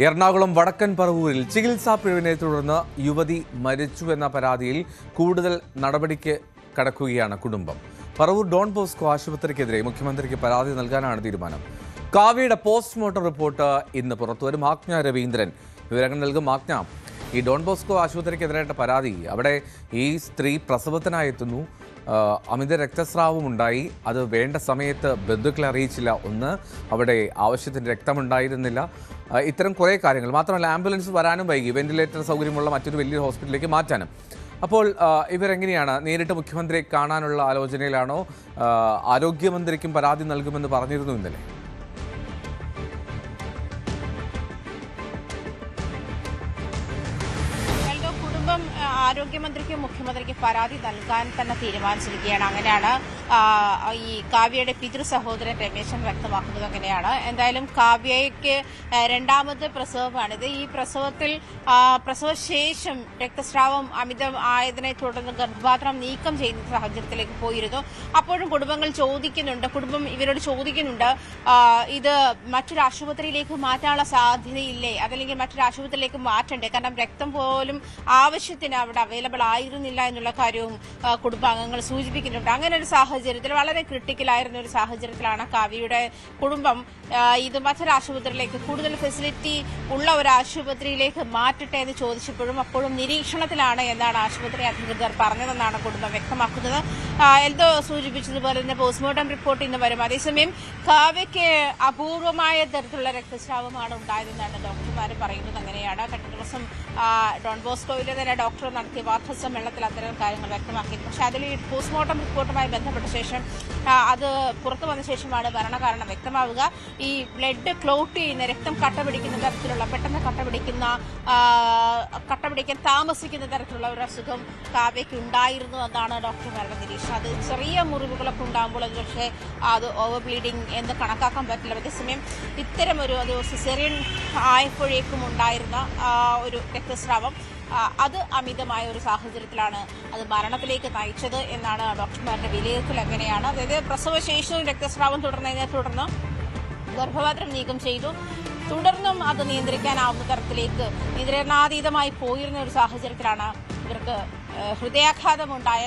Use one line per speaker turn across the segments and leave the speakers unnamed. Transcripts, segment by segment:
എറണാകുളം വടക്കൻ പറവൂരിൽ ചികിത്സാ പിഴവിനെ തുടർന്ന് യുവതി മരിച്ചുവെന്ന പരാതിയിൽ കൂടുതൽ നടപടിക്ക് കടക്കുകയാണ് കുടുംബം. പറവൂർ ഡോൺ ബോസ്കോ ആശുപത്രിക്കെതിരെ മുഖ്യമന്ത്രിക്ക് പരാതി നൽകാനാണ് തീരുമാനം. കാവ്യയുടെ പോസ്റ്റ്മോർട്ടം റിപ്പോർട്ട് ഇന്ന് പുറത്തുവരും. ആജ്ഞ രവീന്ദ്രൻ വിവരങ്ങൾ നൽകും. ആജ്ഞ, ഈ ഡോൺ ബോസ്കോ ആശുപത്രിക്കെതിരായിട്ട് പരാതി, അവിടെ ഈ സ്ത്രീ പ്രസവത്തിനായെത്തുന്നു, അമിത രക്തസ്രാവമുണ്ടായി, അത് വേണ്ട സമയത്ത് ബന്ധുക്കളെ അറിയിച്ചില്ല, ഒന്ന് അവിടെ ആവശ്യത്തിന് രക്തമുണ്ടായിരുന്നില്ല, ഇത്തരം കുറേ കാര്യങ്ങൾ. മാത്രമല്ല ആംബുലൻസ് വരാനും വൈകി, വെന്റിലേറ്റർ സൗകര്യമുള്ള മറ്റൊരു വലിയ ഹോസ്പിറ്റലിലേക്ക് മാറ്റാനും. അപ്പോൾ ഇവരെങ്ങനെയാണ്? നേരിട്ട് മുഖ്യമന്ത്രിയെ കാണാനുള്ള ആലോചനയിലാണോ? ആരോഗ്യമന്ത്രിക്കും പരാതി നൽകുമെന്ന് പറഞ്ഞിരുന്നു ഇന്നലെ.
ആരോഗ്യമന്ത്രിക്കും മുഖ്യമന്ത്രിക്ക് പരാതി നൽകാൻ തന്നെ തീരുമാനിച്ചിരിക്കുകയാണ്. അങ്ങനെയാണ് ഈ കാവ്യയുടെ പിതൃ സഹോദരൻ രമേശൻ വ്യക്തമാക്കുന്നത്. അങ്ങനെയാണ്. എന്തായാലും കാവ്യയ്ക്ക് രണ്ടാമത്തെ പ്രസവമാണിത്. ഈ പ്രസവത്തിൽ പ്രസവശേഷം രക്തസ്രാവം അമിതമായതിനെ തുടർന്ന് ഗർഭപാത്രം നീക്കം ചെയ്യുന്ന സാഹചര്യത്തിലേക്ക് പോയിരുന്നു. അപ്പോഴും കുടുംബം ഇവരോട് ചോദിക്കുന്നുണ്ട്, ഇത് മറ്റൊരു ആശുപത്രിയിലേക്ക് മാറ്റാനുള്ള സാധ്യതയില്ലേ, അതല്ലെങ്കിൽ മറ്റൊരു ആശുപത്രിയിലേക്ക് മാറ്റണ്ടേ? കാരണം രക്തം പോലും ആവശ്യത്തിന് അവിടെ അവൈലബിൾ ആയിരുന്നില്ല എന്നുള്ള കാര്യവും കുടുംബാംഗങ്ങൾ സൂചിപ്പിക്കുന്നുണ്ട്. അങ്ങനെ ഒരു സാഹചര്യത്തിൽ, വളരെ ക്രിട്ടിക്കലായിരുന്ന ഒരു സാഹചര്യത്തിലാണ് കാവ്യയുടെ കുടുംബം ഇത് മറ്റൊരു ആശുപത്രിയിലേക്ക്, കൂടുതൽ ഫെസിലിറ്റി ഉള്ള ഒരു ആശുപത്രിയിലേക്ക് മാറ്റട്ടെ എന്ന് ചോദിച്ചപ്പോഴും അപ്പോഴും നിരീക്ഷണത്തിലാണ് എന്നാണ് ആശുപത്രി അധികൃതർ പറഞ്ഞതെന്നാണ് കുടുംബം വ്യക്തമാക്കുന്നത്. എൽദോ സൂചിപ്പിച്ചതുപോലെ തന്നെ പോസ്റ്റ്മോർട്ടം റിപ്പോർട്ട് ഇന്ന് വരും. അതേസമയം കാവ്യയ്ക്ക് അപൂർവമായ തരത്തിലുള്ള രക്തസ്രാവമാണ് ഉണ്ടായതെന്നാണ് ഡോക്ടർമാർ പറയുന്നത്. അങ്ങനെയാണ്. കഴിഞ്ഞ ദിവസം ഡോൺ ബോസ്കോയിലെ തന്നെ ഡോക്ടർ നടത്തിയ വാർത്താസമ്മേളനത്തിൽ അത്തരം കാര്യങ്ങൾ വ്യക്തമാക്കിയത്. പക്ഷേ അതിൽ ഈ പോസ്റ്റ്മോർട്ടം റിപ്പോർട്ടുമായി ബന്ധപ്പെട്ട ശേഷം അത് പുറത്തു വന്ന ശേഷമാണ് മരണകാരണം വ്യക്തമാവുക. ഈ ബ്ലഡ് ക്ലോട്ട് ചെയ്യുന്ന, രക്തം കട്ടപിടിക്കുന്ന തരത്തിലുള്ള, പെട്ടെന്ന് കട്ടപിടിക്കാൻ താമസിക്കുന്ന തരത്തിലുള്ള ഒരു അസുഖം കാവ്യയ്ക്ക് ഉണ്ടായിരുന്നു എന്നാണ് ഡോക്ടർമാരുടെ നിരീക്ഷണം. അത് ചെറിയ മുറിവുകളൊക്കെ ഉണ്ടാകുമ്പോൾ അത് പക്ഷേ അത് ഓവർ ബ്ലീഡിങ് എന്ന് കണക്കാക്കാൻ പറ്റില്ല. അതേസമയം ഇത്തരം ഒരു സിസേറിയൻ ആയപ്പോഴേക്കും ഉണ്ടായിരുന്ന ഒരു രക്തസ്രാവം അത് അമിതമായ ഒരു സാഹചര്യത്തിലാണ് അത് മരണത്തിലേക്ക് നയിച്ചത് എന്നാണ് ഡോക്ടർമാരുടെ വിലയിരുത്തൽ. അങ്ങനെയാണ്. അതായത് പ്രസവശേഷവും രക്തസ്രാവം തുടർന്നതിനെ തുടർന്ന് ഗർഭപാത്രം നീക്കം ചെയ്തു. തുടർന്നും അത് നിയന്ത്രിക്കാനാവുന്ന തരത്തിലേക്ക് നിയന്ത്രണാതീതമായി പോയിരുന്ന ഒരു സാഹചര്യത്തിലാണ് ഇവർക്ക് ഹൃദയാഘാതമുണ്ടായ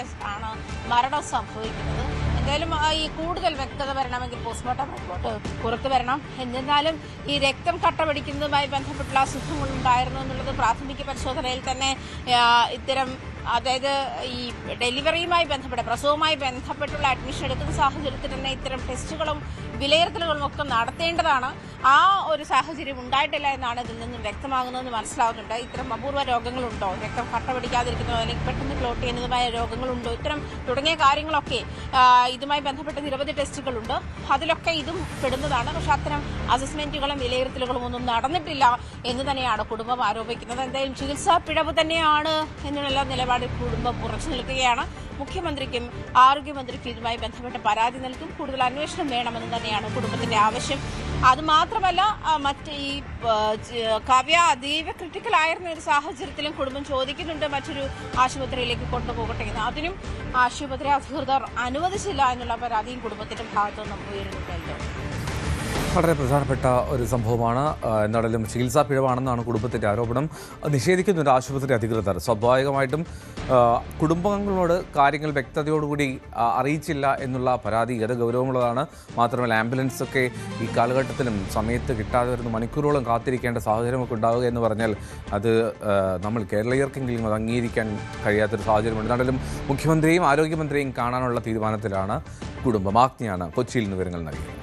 മരണം സംഭവിക്കുന്നത്. എന്തായാലും ഈ കൂടുതൽ വ്യക്തത വരണമെങ്കിൽ പോസ്റ്റ്മോർട്ടം റിപ്പോർട്ട് പുറത്തു വരണം. എന്നിരുന്നാലും ഈ രക്തം കട്ടപിടിക്കുന്നതുമായി ബന്ധപ്പെട്ടുള്ള അസുഖങ്ങളുണ്ടായിരുന്നു എന്നുള്ളത് പ്രാഥമിക പരിശോധനയിൽ തന്നെ ഇത്തരം, അതായത് ഈ ഡെലിവറിയുമായി പ്രസവവുമായി ബന്ധപ്പെട്ടുള്ള അഡ്മിഷൻ എടുക്കുന്ന സാഹചര്യത്തിൽ തന്നെ ഇത്തരം ടെസ്റ്റുകളും വിലയിരുത്തലുകളും ഒക്കെ നടത്തേണ്ടതാണ്. ആ ഒരു സാഹചര്യം ഉണ്ടായിട്ടില്ല എന്നാണ് ഇതിൽ നിന്നും വ്യക്തമാകുന്നതെന്ന് മനസ്സിലാവുന്നുണ്ട്. ഇത്തരം അപൂർവ രോഗങ്ങളുണ്ടോ, രക്തം കട്ട പിടിക്കാതിരിക്കുന്നതോ അല്ലെങ്കിൽ പെട്ടെന്ന് ക്ലോട്ട് ചെയ്യുന്നതുമായ രോഗങ്ങളുണ്ടോ, തുടങ്ങിയ കാര്യങ്ങളൊക്കെ ഇതുമായി ബന്ധപ്പെട്ട നിരവധി ടെസ്റ്റുകളുണ്ട്. അതിലൊക്കെ ഇതും പെടുന്നതാണ്. പക്ഷെ അത്തരം അസസ്മെന്റുകളും വിലയിരുത്തലുകളും ഒന്നും നടന്നിട്ടില്ല എന്ന് തന്നെയാണ് കുടുംബം ആരോപിക്കുന്നത്. എന്തായാലും ചികിത്സാ പിഴവ് തന്നെയാണ് എന്നുള്ള നിലപാടിൽ കുടുംബം ഉറച്ചു നിൽക്കുകയാണ്. മുഖ്യമന്ത്രിക്കും ആരോഗ്യമന്ത്രിക്കും ഇതുമായി ബന്ധപ്പെട്ട് പരാതി നൽകും. കൂടുതൽ അന്വേഷണം വേണമെന്ന് തന്നെയാണ് കുടുംബത്തിന്റെ ആവശ്യം. അതുമാത്രമല്ല, ഈ കാവ്യ അതീവ ക്രിട്ടിക്കൽ ആയിരുന്ന ഒരു സാഹചര്യത്തിലും കുടുംബം ചോദിക്കുന്നുണ്ട് മറ്റൊരു ആശുപത്രിയിലേക്ക് കൊണ്ടുപോകട്ടെ എന്ന്. അതിനും ആശുപത്രി അധികൃതർ അനുവദിച്ചില്ല എന്നുള്ള പരാതിയും കുടുംബത്തിന്റെ ഭാഗത്തുനിന്നും ഉയരുന്നുണ്ടല്ലോ.
വളരെ പ്രധാനപ്പെട്ട ഒരു സംഭവമാണ്. എന്നാലും ചികിത്സാ പിഴവാണെന്നാണ് കുടുംബത്തിൻ്റെ ആരോപണം. നിഷേധിക്കുന്ന ഒരു ആശുപത്രി അധികൃതർ സ്വാഭാവികമായിട്ടും കുടുംബാംഗങ്ങളോട് കാര്യങ്ങൾ വ്യക്തതയോടുകൂടി അറിയിച്ചില്ല എന്നുള്ള പരാതി അത് ഗൗരവമുള്ളതാണ്. മാത്രമല്ല ആംബുലൻസൊക്കെ ഈ കാലഘട്ടത്തിലും സമയത്ത് കിട്ടാതെ വരുന്ന മണിക്കൂറോളം കാത്തിരിക്കേണ്ട സാഹചര്യമൊക്കെ ഉണ്ടാവുക എന്ന് പറഞ്ഞാൽ അത് നമ്മൾ കേരളീയർക്കെങ്കിലും അത് അംഗീകരിക്കാൻ കഴിയാത്തൊരു സാഹചര്യമുണ്ട്. എന്നാലും മുഖ്യമന്ത്രിയും ആരോഗ്യമന്ത്രിയും കാണാനുള്ള തീരുമാനത്തിലാണ് കുടുംബം. ആജ്ഞയാണ് കൊച്ചിയിൽ നിന്ന് വിവരങ്ങൾ നൽകിയത്.